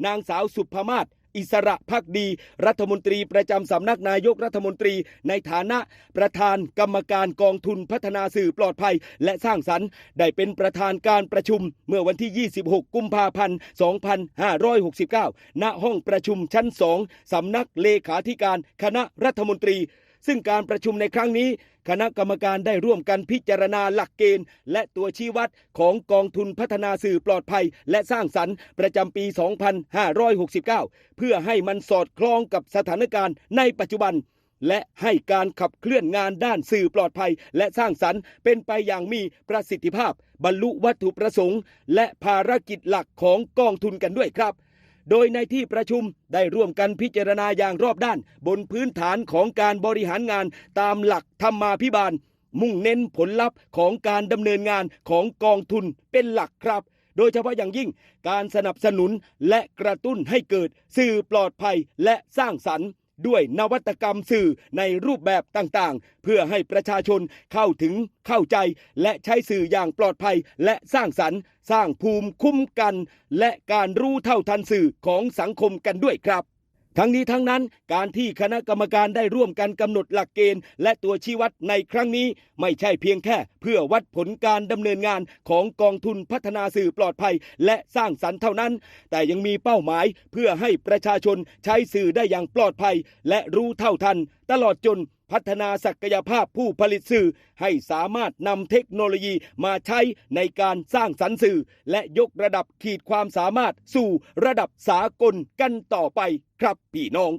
นางสาวสุภมาศอิสระภักดีรัฐมนตรีประจำสำนักนายกรัฐมนตรีในฐานะประธานกรรมการกองทุนพัฒนาสื่อปลอดภัยและสร้างสรรค์ได้เป็นประธานการประชุมเมื่อวันที่ 26 กุมภาพันธ์ 2569 ณ ห้องประชุมชั้น 2 สำนักเลขาธิการคณะรัฐมนตรีซึ่งการประชุมในครั้งนี้คณะกรรมการได้ร่วมกันพิจารณาหลักเกณฑ์และตัวชี้วัดของกองทุนพัฒนาสื่อปลอดภัยและสร้างสรรค์ประจำปี 2569 เพื่อให้มันสอดคล้องกับสถานการณ์ในปัจจุบันและให้การขับเคลื่อนงานด้านสื่อปลอดภัยและสร้างสรรค์เป็นไปอย่างมีประสิทธิภาพบรรลุวัตถุประสงค์และภารกิจหลักของกองทุนกันด้วยครับโดยในที่ประชุมได้ร่วมกันพิจารณาอย่างรอบด้านบนพื้นฐานของการบริหารงานตามหลักธรรมาภิบาลมุ่งเน้นผลลัพธ์ของการดำเนินงานของกองทุนเป็นหลักครับโดยเฉพาะอย่างยิ่งการสนับสนุนและกระตุ้นให้เกิดสื่อปลอดภัยและสร้างสรรค์ด้วยนวัตกรรมสื่อในรูปแบบต่างๆเพื่อให้ประชาชนเข้าถึงเข้าใจและใช้สื่ออย่างปลอดภัยและสร้างสรรค์สร้างภูมิคุ้มกันและการรู้เท่าทันสื่อของสังคมกันด้วยครับทั้งนี้ทั้งนั้นการที่คณะกรรมการได้ร่วมกันกำหนดหลักเกณฑ์และตัวชี้วัดในครั้งนี้ไม่ใช่เพียงแค่เพื่อวัดผลการดำเนินงานของกองทุนพัฒนาสื่อปลอดภัยและสร้างสรรค์เท่านั้นแต่ยังมีเป้าหมายเพื่อให้ประชาชนใช้สื่อได้อย่างปลอดภัยและรู้เท่าทันตลอดจนพัฒนาศักยภาพผู้ผลิตสื่อให้สามารถนำเทคโนโลยีมาใช้ในการสร้างสรรค์สื่อและยกระดับขีดความสามารถสู่ระดับสากลกันต่อไปครับพี่น้อง